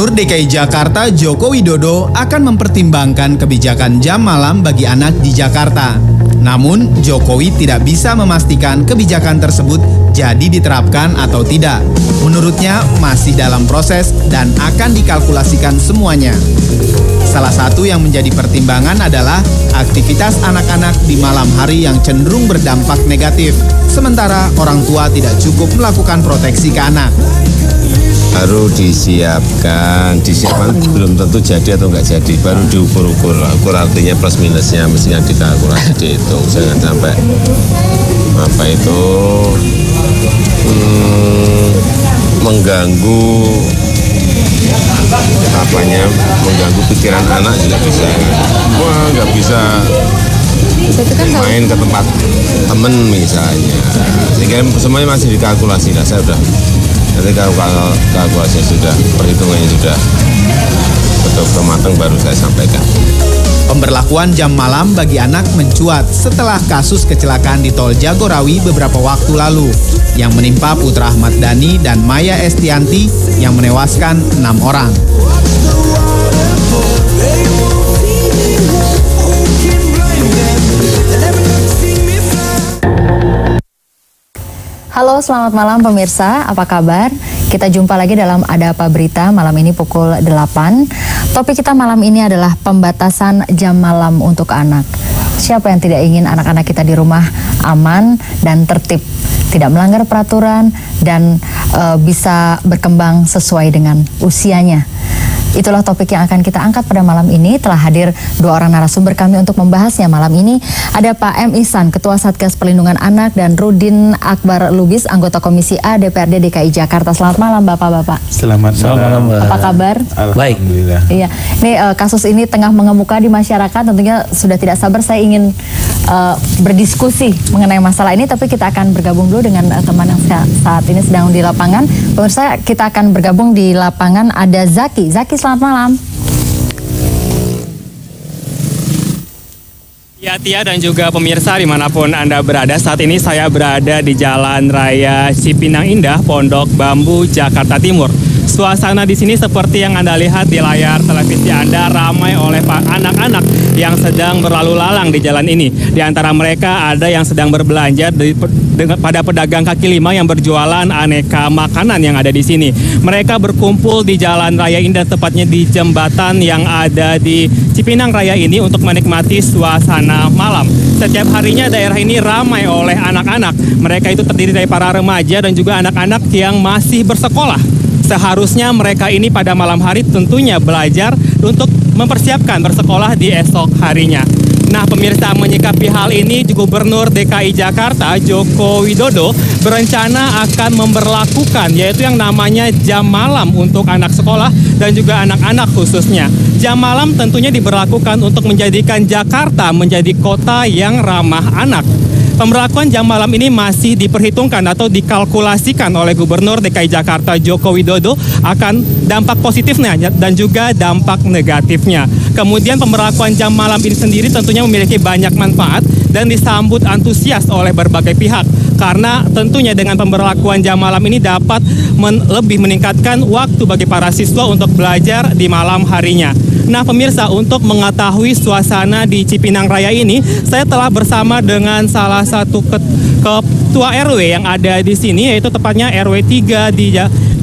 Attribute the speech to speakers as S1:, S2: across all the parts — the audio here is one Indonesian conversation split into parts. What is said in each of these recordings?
S1: Gubernur DKI Jakarta Joko Widodo akan mempertimbangkan kebijakan jam malam bagi anak di Jakarta. Namun, Jokowi tidak bisa memastikan kebijakan tersebut jadi diterapkan atau tidak. Menurutnya, masih dalam proses dan akan dikalkulasikan semuanya. Salah satu yang menjadi pertimbangan adalah aktivitas anak-anak di malam hari yang cenderung berdampak negatif, sementara orang tua tidak cukup melakukan proteksi ke anak.
S2: Baru disiapkan belum tentu jadi atau nggak jadi, baru diukur-ukur. Ukur artinya plus minusnya mestinya dikalkulasi, dihitung, jangan sampai mengganggu pikiran anak juga bisa. Wah, nggak bisa main ke tempat temen misalnya, sehingga semuanya masih dikalkulasi. Nah, saya udah nanti kalau kalkulasinya sudah, perhitungannya sudah betul-betul matang, baru saya sampaikan.
S1: Pemberlakuan jam malam bagi anak mencuat setelah kasus kecelakaan di Tol Jagorawi beberapa waktu lalu yang menimpa Putra Ahmad Dhani dan Maya Estianti yang menewaskan 6 orang.
S3: Halo, selamat malam pemirsa, apa kabar? Kita jumpa lagi dalam Ada Apa Berita malam ini pukul 8. Topik kita malam ini adalah pembatasan jam malam untuk anak. Siapa yang tidak ingin anak-anak kita di rumah aman dan tertib, tidak melanggar peraturan dan bisa berkembang sesuai dengan usianya. Itulah topik yang akan kita angkat pada malam ini. Telah hadir 2 orang narasumber kami untuk membahasnya malam ini. Ada Pak M. Ihsan, Ketua Satgas Perlindungan Anak, dan Rudin Akbar Lubis, Anggota Komisi A DPRD DKI Jakarta. Selamat malam Bapak-Bapak.
S4: Selamat malam.
S3: Apa kabar?
S4: Alhamdulillah.
S3: Iya, ini kasus ini tengah mengemuka di masyarakat. Tentunya sudah tidak sabar saya ingin berdiskusi mengenai masalah ini. Tapi kita akan bergabung dulu dengan teman yang saat ini sedang di lapangan. Pemirsa, kita akan bergabung di lapangan. Ada Zaki. Zaki, selamat malam.
S5: Ya, Tia dan juga pemirsa dimanapun Anda berada, saat ini saya berada di Jalan Raya Cipinang Indah, Pondok Bambu, Jakarta Timur. Suasana di sini seperti yang Anda lihat di layar televisi Anda, ramai oleh anak-anak yang sedang berlalu lalang di jalan ini. Di antara mereka ada yang sedang berbelanja pada pedagang kaki lima yang berjualan aneka makanan yang ada di sini. Mereka berkumpul di Jalan Raya Indah, tepatnya di jembatan yang ada di Cipinang Raya ini untuk menikmati suasana malam. Setiap harinya daerah ini ramai oleh anak-anak. Mereka itu terdiri dari para remaja dan juga anak-anak yang masih bersekolah. Seharusnya mereka ini pada malam hari tentunya belajar untuk mempersiapkan bersekolah di esok harinya. Nah, pemirsa, menyikapi hal ini, Gubernur DKI Jakarta Joko Widodo berencana akan memberlakukan yaitu yang namanya jam malam untuk anak sekolah dan juga anak-anak khususnya. Jam malam tentunya diberlakukan untuk menjadikan Jakarta menjadi kota yang ramah anak. Pemberlakuan jam malam ini masih diperhitungkan atau dikalkulasikan oleh Gubernur DKI Jakarta Joko Widodo akan dampak positifnya dan juga dampak negatifnya. Kemudian pemberlakuan jam malam ini sendiri tentunya memiliki banyak manfaat dan disambut antusias oleh berbagai pihak. Karena tentunya dengan pemberlakuan jam malam ini dapat lebih meningkatkan waktu bagi para siswa untuk belajar di malam harinya. Nah, pemirsa, untuk mengetahui suasana di Cipinang Raya ini, saya telah bersama dengan salah satu ketua RW yang ada di sini, yaitu tepatnya RW 3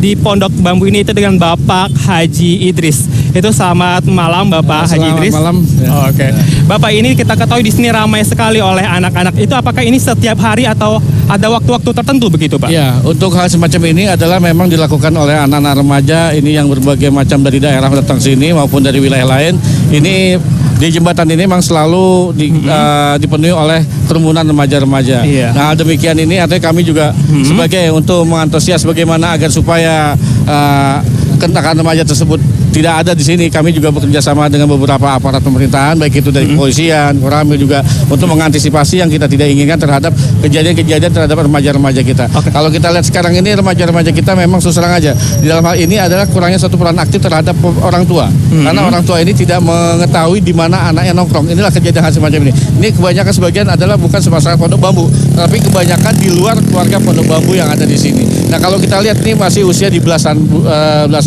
S5: di Pondok Bambu ini, itu dengan Bapak Haji Idris. Itu selamat malam Bapak Haji Idris.
S4: Selamat malam. Ya.
S5: Oh, oke. Bapak, ini kita ketahui di sini ramai sekali oleh anak-anak. Itu apakah ini setiap hari atau ada waktu-waktu tertentu begitu, Pak?
S4: Ya, untuk hal semacam ini adalah memang dilakukan oleh anak-anak remaja ini yang berbagai macam dari daerah datang sini maupun dari wilayah lain. Ini di jembatan ini memang selalu dipenuhi oleh kerumunan remaja-remaja.
S5: Iya.
S4: Nah, demikian ini artinya kami juga sebagai untuk mengantusias bagaimana agar supaya anak remaja tersebut tidak ada di sini. Kami juga bekerja sama dengan beberapa aparat pemerintahan, baik itu dari kepolisian, Koramil juga untuk mengantisipasi yang kita tidak inginkan terhadap kejadian-kejadian terhadap remaja-remaja kita. Kalau kita lihat sekarang ini remaja-remaja kita memang suserang aja. Di dalam hal ini adalah kurangnya satu peran aktif terhadap orang tua. Karena orang tua ini tidak mengetahui di mana anaknya nongkrong. Inilah kejadian hal semacam ini. Ini kebanyakan sebagian adalah bukan masyarakat Pondok Bambu, tapi kebanyakan di luar keluarga Pondok Bambu yang ada di sini. Nah, kalau kita lihat ini masih usia di belasan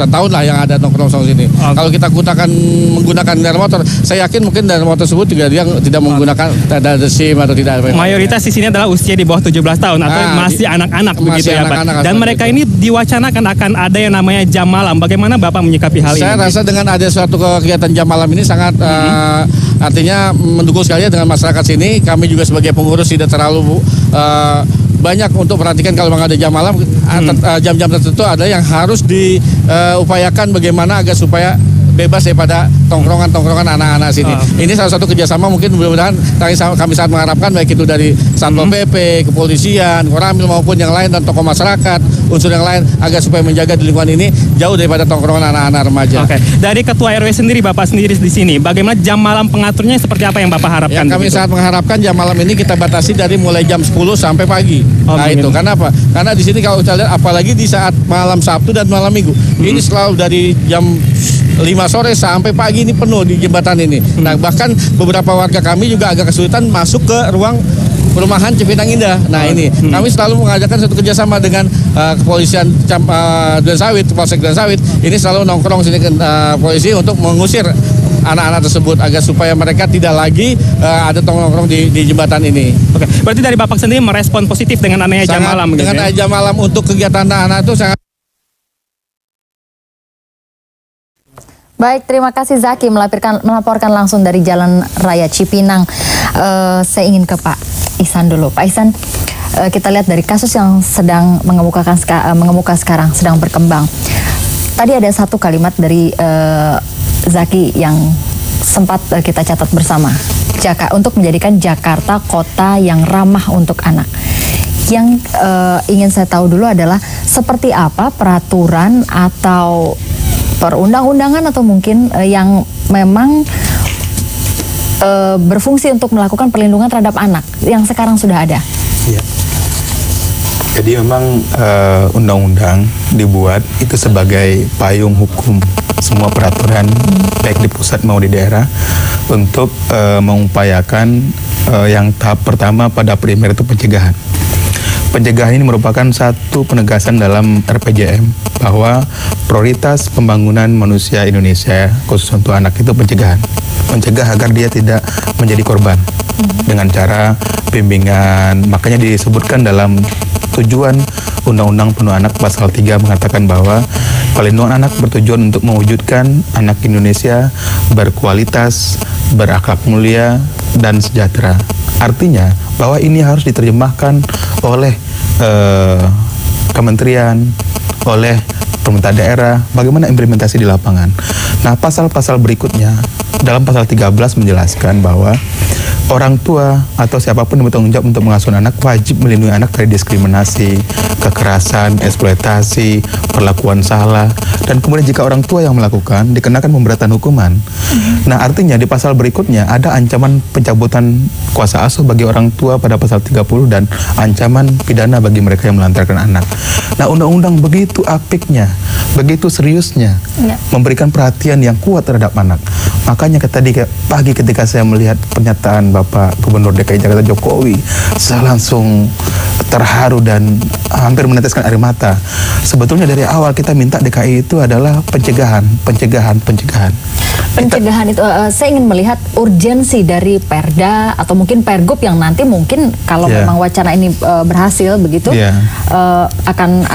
S4: tahun lah yang ada nongkrong sini. Kalau kita menggunakan kendaraan motor, saya yakin mungkin kendaraan motor tersebut dia tidak menggunakan ada SIM atau tidak.
S5: Mayoritas di sini adalah usia di bawah 17 tahun atau masih anak-anak begitu ya, Pak. Dan mereka ini diwacanakan akan ada yang namanya jam malam. Bagaimana Bapak menyikapi hal ini?
S4: Saya rasa dengan ada suatu kegiatan jam malam ini sangat artinya mendukung sekali dengan masyarakat sini. Kami juga sebagai pengurus tidak terlalu banyak untuk perhatikan kalau memang ada jam malam, jam-jam tertentu ada yang harus diupayakan bagaimana agar supaya bebas daripada tongkrongan-tongkrongan anak-anak sini. Ini salah satu kerjasama mungkin mudah-mudahan kami sangat mengharapkan baik itu dari Satpol PP, kepolisian, Koramil maupun yang lain dan tokoh masyarakat, unsur yang lain agar supaya menjaga di lingkungan ini jauh daripada tongkrongan anak-anak remaja.
S5: Oke. Dari Ketua RW sendiri, Bapak sendiri di sini, bagaimana jam malam pengaturnya seperti apa yang Bapak harapkan?
S4: Ya, kami sangat mengharapkan jam malam ini kita batasi dari mulai jam 10 sampai pagi. Itu karena apa? Karena di sini kalau kita lihat apalagi di saat malam Sabtu dan malam Minggu, ini selalu dari jam 5 sore sampai pagi ini penuh di jembatan ini. Nah, bahkan beberapa warga kami juga agak kesulitan masuk ke ruang perumahan Cipinang Indah. Nah, ini kami selalu mengajarkan satu kerjasama dengan kepolisian Duren Sawit, Polsek Duren Sawit. Ini selalu nongkrong sini ke polisi untuk mengusir anak-anak tersebut agar supaya mereka tidak lagi ada nongkrong di jembatan ini.
S5: Oke, berarti dari Bapak sendiri merespon positif dengan adanya jam malam.
S4: Dengan jam malam untuk kegiatan anak-anak itu sangat.
S3: Baik, terima kasih Zaki melaporkan langsung dari Jalan Raya Cipinang. Saya ingin ke Pak Ihsan dulu. Pak Ihsan, kita lihat dari kasus yang sedang mengemuka sekarang, sedang berkembang. Tadi ada satu kalimat dari Zaki yang sempat kita catat bersama. Untuk menjadikan Jakarta kota yang ramah untuk anak. Yang ingin saya tahu dulu adalah seperti apa peraturan atau perundang-undangan atau mungkin yang memang berfungsi untuk melakukan perlindungan terhadap anak yang sekarang sudah ada.
S6: Iya. Jadi memang undang-undang dibuat itu sebagai payung hukum semua peraturan baik di pusat maupun di daerah untuk mengupayakan yang tahap pertama pada primer itu pencegahan. Pencegahan ini merupakan satu penegasan dalam RPJM bahwa prioritas pembangunan manusia Indonesia khusus untuk anak itu pencegahan. Mencegah agar dia tidak menjadi korban dengan cara bimbingan. Makanya disebutkan dalam tujuan Undang-Undang Perlindungan Anak pasal 3 mengatakan bahwa perlindungan anak bertujuan untuk mewujudkan anak Indonesia berkualitas, berakhlak mulia, dan sejahtera. Artinya bahwa ini harus diterjemahkan oleh kementerian, oleh pemerintah daerah, bagaimana implementasi di lapangan. Nah, pasal-pasal berikutnya dalam pasal 13 menjelaskan bahwa orang tua atau siapapun yang bertanggung jawab untuk mengasuh anak wajib melindungi anak dari diskriminasi, kekerasan, eksploitasi, perlakuan salah, dan kemudian jika orang tua yang melakukan dikenakan pemberatan hukuman. Nah, artinya di pasal berikutnya ada ancaman pencabutan kuasa asuh bagi orang tua pada pasal 30 dan ancaman pidana bagi mereka yang melantarkan anak. Nah, undang-undang begitu apiknya, begitu seriusnya memberikan perhatian yang kuat terhadap anak. Makanya tadi pagi ketika saya melihat pernyataan Bapak Gubernur DKI Jakarta Jokowi, saya langsung terharu dan hampir meneteskan air mata. Sebetulnya dari awal kita minta DKI itu adalah pencegahan.
S3: Pencegahan itu saya ingin melihat urgensi dari Perda atau mungkin Pergub yang nanti mungkin kalau memang wacana ini berhasil begitu akan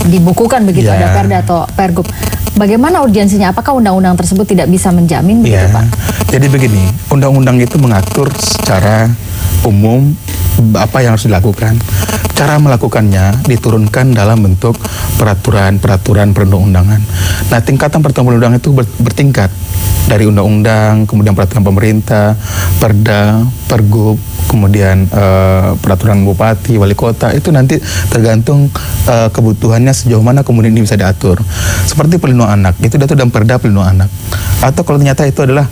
S3: dibukukan begitu ada Perda atau Pergub. Bagaimana urgensinya? Apakah undang-undang tersebut tidak bisa menjamin begitu, Pak?
S6: Jadi begini, undang-undang itu mengatur secara umum apa yang harus dilakukan. Cara melakukannya diturunkan dalam bentuk peraturan perundang-undangan. Nah, tingkatan peraturan perundang-undangan itu bertingkat. dari undang-undang, kemudian peraturan pemerintah, perda, pergub, kemudian peraturan bupati, wali kota, itu nanti tergantung kebutuhannya sejauh mana kemudian ini bisa diatur. Seperti pelindungan anak, itu diatur dalam perda pelindungan anak. Atau kalau ternyata itu adalah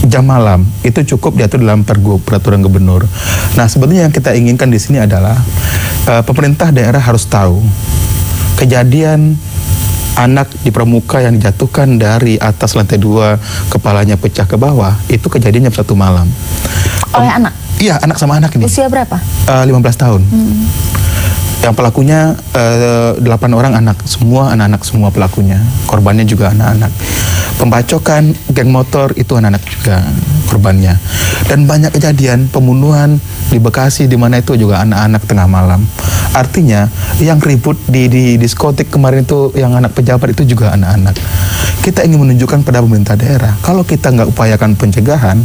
S6: jam malam, itu cukup diatur dalam pergub, peraturan gubernur. Nah, sebetulnya yang kita inginkan di sini adalah pemerintah daerah harus tahu kejadian anak di pramuka yang dijatuhkan dari atas lantai 2, kepalanya pecah ke bawah, itu kejadiannya 1 malam.
S3: Oleh anak?
S6: Iya, anak sama anak ini.
S3: Usia berapa?
S6: 15 tahun. Yang pelakunya 8 orang anak, semua anak-anak semua pelakunya. Korbannya juga anak-anak. Pembacokan geng motor itu anak-anak juga korbannya. Dan banyak kejadian pembunuhan di Bekasi di mana itu juga anak-anak tengah malam. Artinya yang ribut di diskotik kemarin itu yang anak pejabat itu juga anak-anak. Kita ingin menunjukkan pada pemerintah daerah, kalau kita nggak upayakan pencegahan,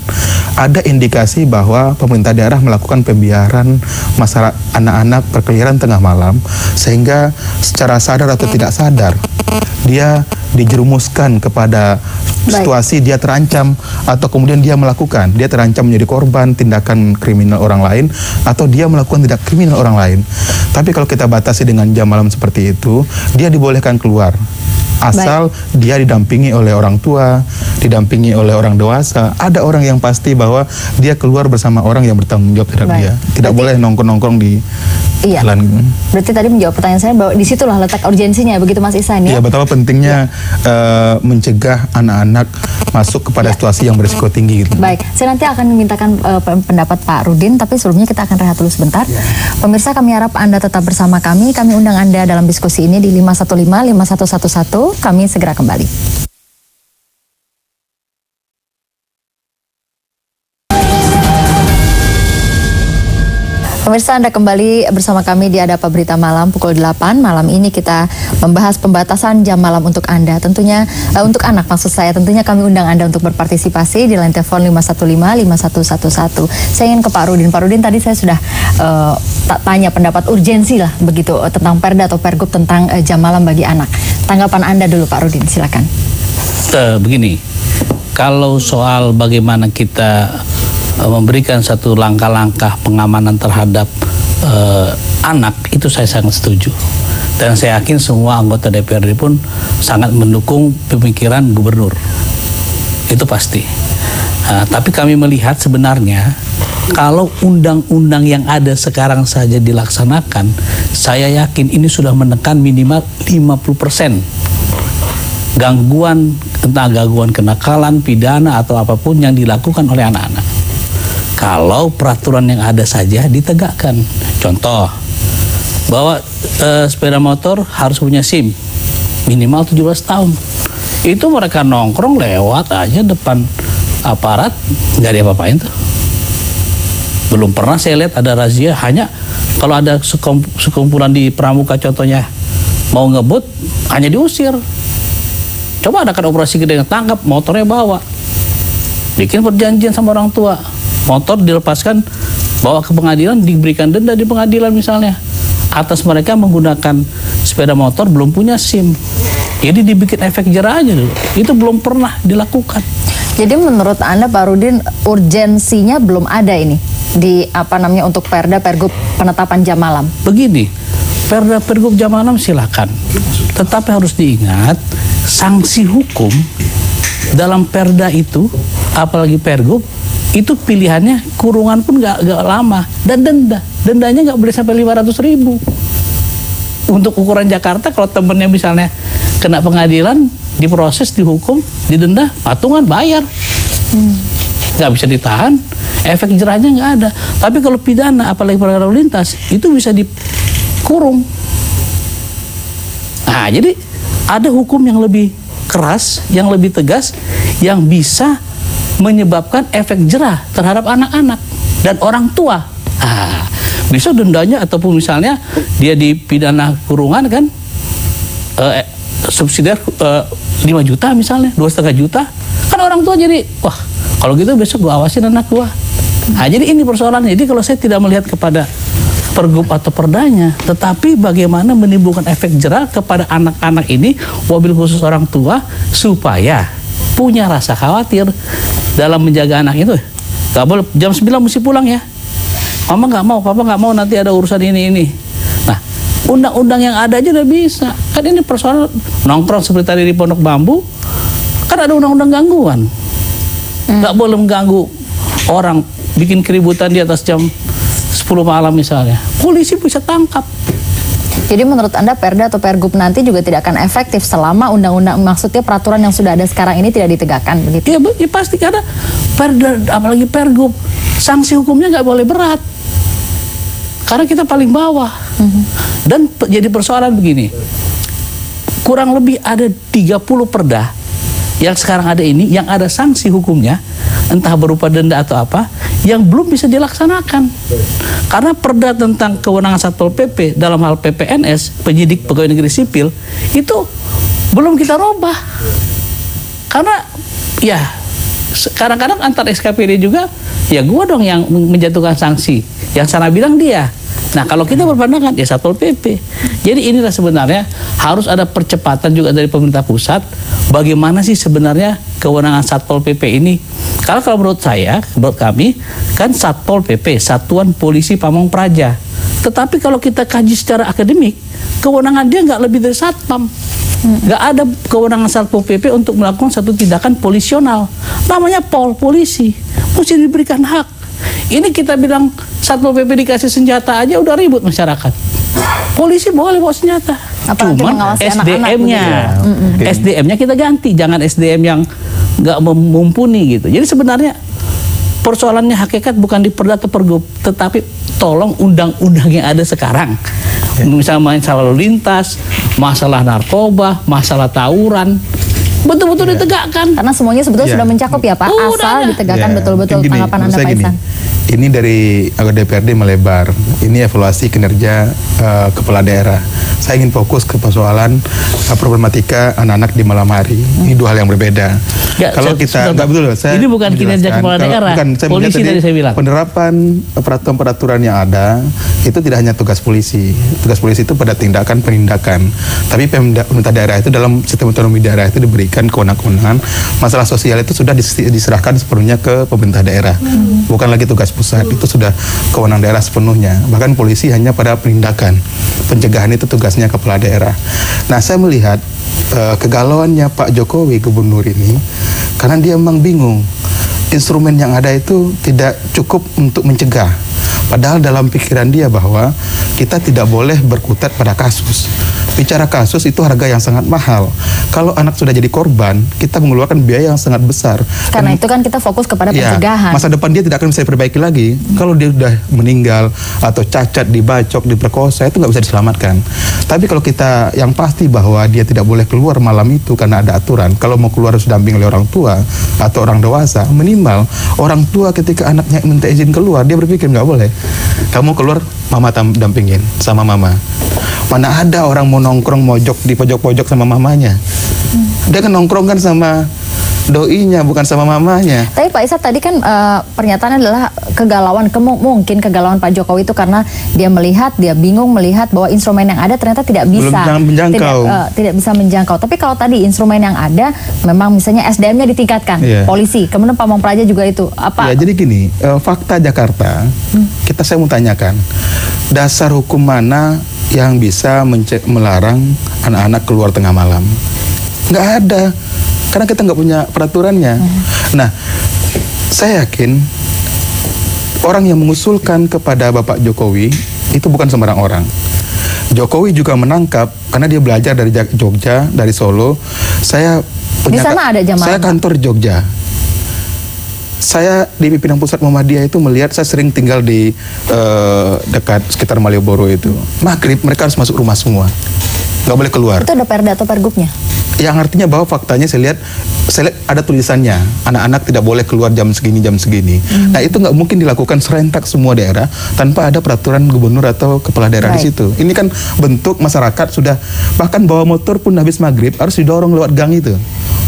S6: ada indikasi bahwa pemerintah daerah melakukan pembiaran masalah anak-anak berkeliaran tengah malam, sehingga secara sadar atau tidak sadar dia dijerumuskan kepada situasi dia terancam, atau kemudian dia terancam menjadi korban tindakan kriminal orang lain, atau dia melakukan tindak kriminal orang lain. Tapi kalau kita batasi dengan jam malam seperti itu, dia dibolehkan keluar. Asal dia didampingi oleh orang tua, didampingi oleh orang dewasa. Ada orang yang pasti bahwa dia keluar bersama orang yang bertanggung jawab terhadap dia. Tidak boleh nongkrong-nongkrong di jalan.
S3: Berarti tadi menjawab pertanyaan saya bahwa disitulah letak urgensinya, begitu Mas Ihsan ya?
S6: Iya, betapa pentingnya mencegah anak-anak masuk kepada situasi yang berisiko tinggi. Gitu.
S3: Baik, saya nanti akan memintakan pendapat Pak Rudin, tapi sebelumnya kita akan rehat dulu sebentar. Pemirsa, kami harap Anda tetap bersama kami. Kami undang Anda dalam diskusi ini di 515-5111. Kami segera kembali. Pemirsa, Anda kembali bersama kami di Ada Apa Berita Malam pukul 8. Malam ini kita membahas pembatasan jam malam untuk Anda. Tentunya untuk anak maksud saya. Tentunya kami undang Anda untuk berpartisipasi di line telepon 515-5111. Saya ingin ke Pak Rudin. Pak Rudin, tadi saya sudah tanya pendapat urgensi lah begitu tentang perda atau pergub tentang jam malam bagi anak. Tanggapan Anda dulu Pak Rudin, silakan.
S7: Begini, kalau soal bagaimana kita memberikan satu langkah-langkah pengamanan terhadap anak, itu saya sangat setuju. Dan saya yakin semua anggota DPRD pun sangat mendukung pemikiran gubernur. Itu pasti. Tapi kami melihat sebenarnya kalau undang-undang yang ada sekarang saja dilaksanakan, saya yakin ini sudah menekan minimal 50% gangguan, entah gangguan kenakalan, pidana atau apapun yang dilakukan oleh anak-anak. Kalau peraturan yang ada saja ditegakkan. Contoh, bahwa sepeda motor harus punya SIM minimal 17 tahun. Itu mereka nongkrong lewat aja depan aparat, nggak diapa-apain tuh. Belum pernah saya lihat ada razia, hanya kalau ada sekumpulan di pramuka contohnya mau ngebut, hanya diusir. Coba adakan operasi gede, tangkap, motornya bawa. Bikin perjanjian sama orang tua. Motor dilepaskan, bawa ke pengadilan, diberikan denda di pengadilan misalnya. Atas mereka menggunakan sepeda motor belum punya SIM. Jadi dibikin efek jerah aja dulu. Itu belum pernah dilakukan.
S3: Jadi menurut Anda Pak Rudin, urgensinya belum ada ini di untuk perda pergub penetapan jam malam?
S7: Begini, perda pergub jam malam silakan. Tetapi harus diingat, sanksi hukum dalam perda itu, apalagi pergub, itu pilihannya kurungan pun nggak lama, dan dendanya nggak boleh sampai 500.000. Untuk ukuran Jakarta, kalau temennya misalnya kena pengadilan, diproses, dihukum, didenda, patungan, bayar, nggak bisa ditahan, efek jerahnya nggak ada. Tapi kalau pidana, apalagi pelanggaran lalu lintas, itu bisa dikurung. Nah, jadi ada hukum yang lebih keras, yang lebih tegas, yang bisa menyebabkan efek jerah terhadap anak-anak dan orang tua. Bisa dendanya ataupun misalnya dia dipidana kurungan kan, subsidiar 5 juta misalnya, 2,5 juta, kan orang tua jadi, wah kalau gitu besok gua awasin anak gua. Jadi ini persoalannya. Jadi kalau saya tidak melihat kepada pergub atau perdanya, tetapi bagaimana menimbulkan efek jerah kepada anak-anak ini, wabil khusus orang tua, supaya punya rasa khawatir dalam menjaga anak itu. Gak boleh jam 9 mesti pulang ya. Mama nggak mau, papa nggak mau, nanti ada urusan ini. Nah, undang-undang yang ada aja udah bisa. Kan ini persoalan nongkrong seperti tadi di Pondok Bambu, kan ada undang-undang gangguan. Nggak boleh mengganggu orang, bikin keributan di atas jam 10 malam misalnya. Polisi bisa tangkap.
S3: Jadi menurut Anda Perda atau Pergub nanti juga tidak akan efektif selama undang-undang, maksudnya peraturan yang sudah ada sekarang ini tidak ditegakkan begitu?
S7: Ya pasti, karena Perda apalagi Pergub, sanksi hukumnya nggak boleh berat. Karena kita paling bawah. Dan jadi persoalan begini, kurang lebih ada 30 perda yang sekarang ada ini, yang ada sanksi hukumnya, entah berupa denda atau apa, yang belum bisa dilaksanakan. Karena perda tentang kewenangan Satpol PP dalam hal PPNS, penyidik pegawai negeri sipil, itu belum kita robah. Karena ya kadang-kadang antar SKPD juga, ya gua dong yang menjatuhkan sanksi, yang sana bilang dia. Nah kalau kita berpandangan ya Satpol PP. Jadi inilah sebenarnya harus ada percepatan juga dari pemerintah pusat. Bagaimana sih sebenarnya kewenangan Satpol PP ini? Kalau menurut saya, menurut kami, kan Satpol PP, Satuan Polisi Pamong Praja. Tetapi kalau kita kaji secara akademik, kewenangan dia nggak lebih dari Satpam. Nggak ada kewenangan Satpol PP untuk melakukan satu tindakan polisional. Namanya polisi. Mesti diberikan hak. Ini kita bilang Satpol PP dikasih senjata aja udah ribut masyarakat. Polisi boleh bawa senjata. Cuman SDM-nya kita ganti, jangan SDM yang nggak mumpuni gitu. Jadi sebenarnya persoalannya hakikat bukan di Perda atau Pergub, tetapi tolong undang-undang yang ada sekarang. Misalnya masalah lalu lintas, masalah narkoba, masalah tawuran, betul-betul ditegakkan.
S3: Karena semuanya sebetulnya sudah mencakup ya Pak, asal ditegakkan betul-betul. Tanggapan Anda Pak Ihsan?
S6: Ini dari DPRD melebar, ini evaluasi kinerja kepala daerah. Saya ingin fokus ke persoalan problematika anak-anak di malam hari. Ini dua hal yang berbeda.
S7: Ya,
S6: kalau kita nggak betul,
S7: ini bukan kinerja kepala daerah, polisi tadi saya bilang.
S6: Penerapan peraturan yang ada itu tidak hanya tugas polisi. Tugas polisi itu pada tindakan penindakan. Tapi pemerintah daerah itu dalam sistem otonomi daerah itu diberikan kewenangan. Masalah sosial itu sudah diserahkan sepenuhnya ke pemerintah daerah. Bukan lagi tugas pusat, itu sudah kewenangan daerah sepenuhnya. Bahkan polisi hanya pada penindakan. Pencegahan itu tugasnya kepala daerah. Nah, saya melihat kegalauannya Pak Jokowi gubernur ini karena dia memang bingung. Instrumen yang ada itu tidak cukup untuk mencegah. Padahal dalam pikiran dia bahwa kita tidak boleh berkutat pada kasus. Bicara kasus itu harga yang sangat mahal. Kalau anak sudah jadi korban, kita mengeluarkan biaya yang sangat besar.
S3: Karena itu kan kita fokus kepada pencegahan.
S6: Masa depan dia tidak akan bisa diperbaiki lagi. Kalau dia sudah meninggal atau cacat, dibacok, diperkosa, itu nggak bisa diselamatkan. Tapi kalau kita yang pasti bahwa dia tidak boleh keluar malam itu karena ada aturan. Kalau mau keluar harus didampingi oleh orang tua atau orang dewasa. Minimal orang tua ketika anaknya minta izin keluar, dia berpikir nggak boleh. Kamu keluar, mama dampingin sama mama. Mana ada orang mau nongkrong mojok di pojok-pojok sama mamanya. Dia kan nongkrong kan sama doinya, bukan sama mamanya.
S3: Tapi Pak Ihsan tadi kan pernyataannya adalah kegalauan, mungkin kegalauan Pak Jokowi itu karena dia melihat, dia bingung melihat bahwa instrumen yang ada ternyata tidak bisa tidak bisa menjangkau. Tapi kalau tadi instrumen yang ada memang misalnya SDM-nya ditingkatkan, polisi, kemudian Pamong Praja juga itu apa?
S6: Ya, jadi gini, fakta Jakarta, saya mau tanyakan, dasar hukum mana yang bisa melarang anak-anak keluar tengah malam? Nggak ada. Karena kita nggak punya peraturannya. Nah, saya yakin orang yang mengusulkan kepada Bapak Jokowi itu bukan sembarang orang. Jokowi juga menangkap karena dia belajar dari Jogja, dari Solo.
S3: Di sana ada jamaah.
S6: Saya kantor di Jogja. Saya di pimpinan pusat Muhammadiyah itu melihat, saya sering tinggal di dekat sekitar Malioboro itu. Maghrib mereka harus masuk rumah semua, nggak boleh keluar.
S3: Itu ada Perda atau Pergubnya?
S6: Yang artinya bahwa faktanya saya lihat ada tulisannya, anak-anak tidak boleh keluar jam segini, jam segini. Nah, itu nggak mungkin dilakukan serentak semua daerah tanpa ada peraturan gubernur atau kepala daerah di situ. Ini kan bentuk masyarakat sudah, bahkan bawa motor pun habis maghrib harus didorong lewat gang itu.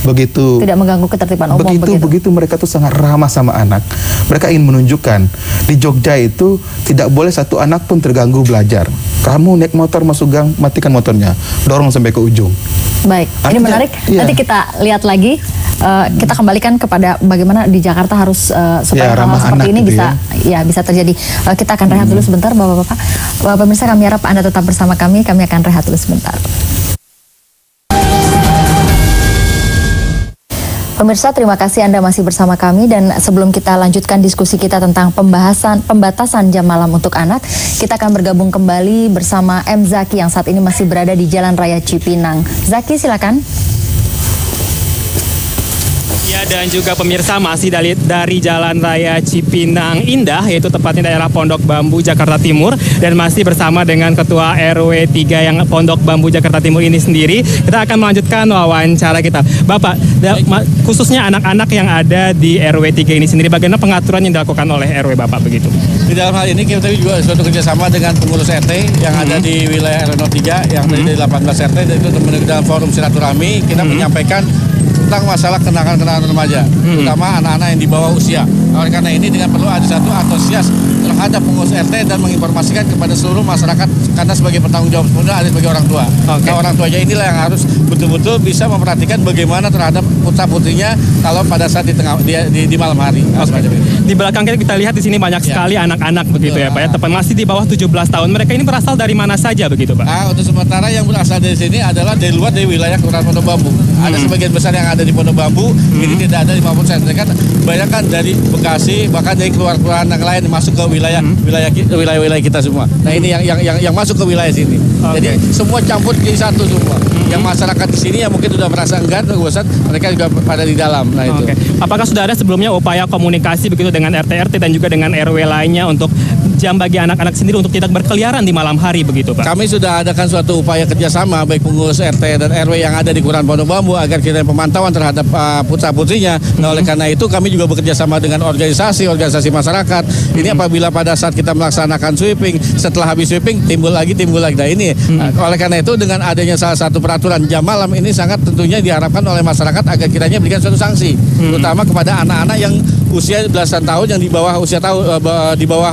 S6: begitu
S3: tidak mengganggu ketertiban umum
S6: begitu mereka tuh sangat ramah sama anak. Mereka ingin menunjukkan di Jogja itu tidak boleh satu anak pun terganggu belajar. Kamu naik motor masuk gang, matikan motornya, dorong sampai ke ujung.
S3: Baik, ini menarik. Nanti kita lihat lagi. Kita kembalikan kepada bagaimana di Jakarta harus supaya hal-hal seperti ini bisa terjadi. Kita akan rehat dulu sebentar, Bapak-bapak. Pemirsa, kami harap Anda tetap bersama kami. Kami akan rehat dulu sebentar. Pemirsa, terima kasih Anda masih bersama kami, dan sebelum kita lanjutkan diskusi kita tentang pembatasan jam malam untuk anak, kita akan bergabung kembali bersama M. Zaki yang saat ini masih berada di Jalan Raya Cipinang. Zaki, silakan.
S5: Ya, dan juga pemirsa masih dari Jalan Raya Cipinang Indah, yaitu tepatnya daerah Pondok Bambu, Jakarta Timur, dan masih bersama dengan Ketua RW 3 yang Pondok Bambu, Jakarta Timur ini sendiri. Kita akan melanjutkan wawancara kita. Bapak, khususnya anak-anak yang ada di RW 3 ini sendiri, bagaimana pengaturan yang dilakukan oleh RW Bapak begitu?
S4: Di dalam hal ini kita juga suatu kerjasama dengan pengurus RT yang ada di wilayah RW 03 yang dari 18 RT, dan itu dalam forum silaturahmi kita menyampaikan tentang masalah kenakalan remaja, terutama anak-anak yang di bawah usia. Oleh karena ini dengan perlu ada satu antusias terhadap pengurus RT dan menginformasikan kepada seluruh masyarakat, karena sebagai petanggung jawab sepenuhnya ada sebagai orang tua. Nah, orang tuanya inilah yang harus betul-betul bisa memperhatikan bagaimana terhadap putra-putrinya kalau pada saat di malam hari.
S5: Di belakang kita lihat di sini banyak sekali anak-anak begitu ya Pak ya, tepat masih di bawah 17 tahun. Mereka ini berasal dari mana saja begitu Pak?
S4: Untuk sementara yang berasal dari sini adalah dari luar dari wilayah Kelurahan Pondok Bambu. Ada sebagian besar yang ada di Pondok Bambu, ini tidak ada di Mapolsek. Mereka bayangkan dari Bekasi, bahkan dari keluar-keluaran yang lain masuk ke wilayah kita semua. Nah, ini yang masuk ke wilayah sini. Jadi semua campur jadi satu semua. Yang masyarakat di sini yang mungkin sudah merasa enggan, bosan, mereka juga pada di dalam. Nah, itu.
S5: Apakah sudah ada sebelumnya upaya komunikasi begitu dengan RT-RT dan juga dengan RW lainnya untuk jam bagi anak-anak sendiri untuk tidak berkeliaran di malam hari begitu Pak?
S4: Kami sudah adakan suatu upaya kerjasama baik pengurus RT dan RW yang ada di Kelurahan Pondok Bambu agar kita pemantauan terhadap putra-putrinya. Nah, oleh karena itu kami juga bekerjasama dengan organisasi masyarakat. Ini apabila pada saat kita melaksanakan sweeping, setelah habis sweeping timbul lagi. Nah, ini oleh karena itu dengan adanya salah satu peraturan jam malam ini sangat tentunya diharapkan oleh masyarakat agar kiranya berikan suatu sanksi, terutama kepada anak-anak yang usia belasan tahun yang di bawah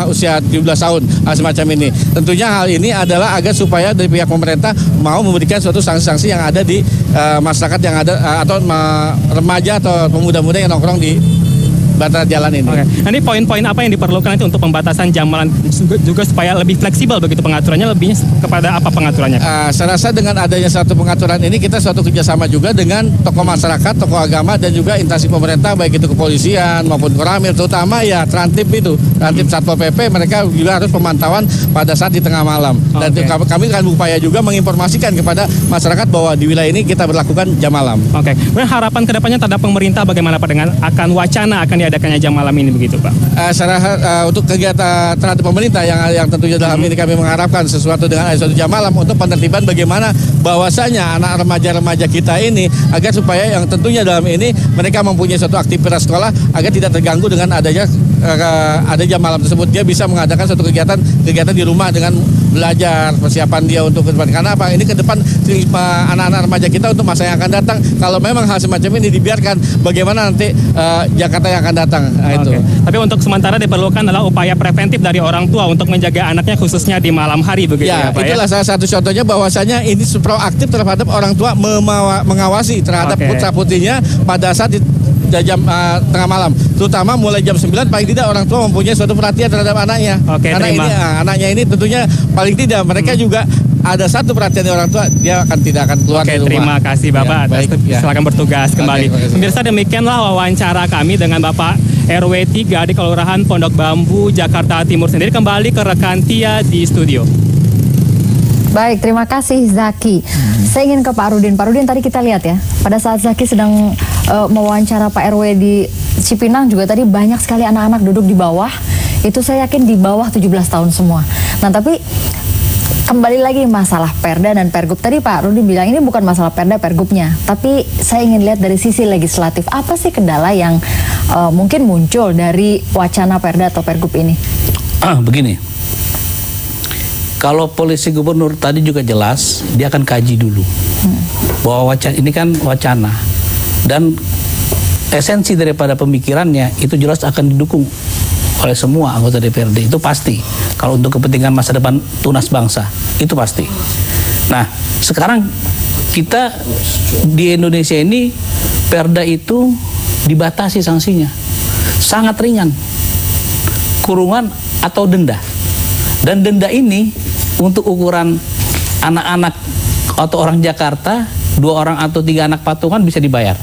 S4: usia 17 tahun semacam ini. Tentunya hal ini adalah agar supaya dari pihak pemerintah mau memberikan suatu sanksi-sanksi yang ada di masyarakat yang ada atau remaja atau pemuda-pemuda yang nongkrong di batas jalan ini.
S5: Nanti poin-poin apa yang diperlukan nanti untuk pembatasan jam malam juga supaya lebih fleksibel begitu pengaturannya, lebih kepada apa pengaturannya?
S4: Saya rasa dengan adanya satu pengaturan ini kita suatu kerjasama juga dengan tokoh masyarakat, tokoh agama dan juga instansi pemerintah baik itu kepolisian maupun Koramil, terutama ya Trantip Satpol PP, mereka juga harus pemantauan pada saat di tengah malam. Dan kami akan berupaya juga menginformasikan kepada masyarakat bahwa di wilayah ini kita berlakukan jam malam.
S5: Kemudian harapan kedepannya terhadap pemerintah bagaimana Pak dengan akan wacana akan diadakannya jam malam ini begitu Pak?
S4: Untuk kegiatan terhadap pemerintah yang tentunya dalam ini kami mengharapkan sesuatu dengan suatu jam malam untuk penertiban bagaimana bahwasanya anak remaja kita ini agar supaya yang tentunya dalam ini mereka mempunyai suatu aktivitas sekolah agar tidak terganggu dengan adanya jam malam tersebut. Dia bisa mengadakan suatu kegiatan di rumah dengan belajar, persiapan dia untuk ke depan. Karena apa? Ini ke depan anak-anak remaja kita untuk masa yang akan datang. Kalau memang hal semacam ini dibiarkan, bagaimana nanti Jakarta yang akan datang? Nah, itu.
S5: Tapi untuk sementara diperlukan adalah upaya preventif dari orang tua untuk menjaga anaknya khususnya di malam hari begitu ya Pak?
S4: Itulah salah satu contohnya bahwasanya ini proaktif terhadap orang tua mengawasi terhadap putra-putrinya pada saat jam tengah malam, terutama mulai jam 9 paling tidak orang tua mempunyai suatu perhatian terhadap anaknya. Karena ini anaknya ini tentunya paling tidak mereka juga ada satu perhatian dari orang tua, dia tidak akan keluar dari rumah.
S5: Terima kasih Bapak silakan bertugas kembali. Pemirsa, demikianlah wawancara kami dengan Bapak RW 3 di Kelurahan Pondok Bambu, Jakarta Timur sendiri. Kembali ke rekan Tia di studio.
S3: Baik, terima kasih Zaki. Saya ingin ke Pak Rudin. Pak Rudin, tadi kita lihat ya, pada saat Zaki sedang mewawancara Pak RW di Cipinang juga tadi banyak sekali anak-anak duduk di bawah. Itu saya yakin di bawah 17 tahun semua. Nah, tapi kembali lagi masalah Perda dan Pergub. Tadi Pak Rudin bilang ini bukan masalah Perda Pergubnya, tapi saya ingin lihat dari sisi legislatif. Apa sih kendala yang mungkin muncul dari wacana Perda atau Pergub ini?
S7: Begini. Kalau polisi gubernur tadi juga jelas dia akan kaji dulu bahwa ini kan wacana. dan esensi daripada pemikirannya itu jelas akan didukung oleh semua anggota DPRD, itu pasti. Kalau untuk kepentingan masa depan tunas bangsa, itu pasti. Nah, sekarang kita di Indonesia ini perda itu dibatasi sanksinya, sangat ringan, kurungan atau denda. Dan denda ini untuk ukuran anak-anak atau orang Jakarta, 2 orang atau 3 anak patungan bisa dibayar.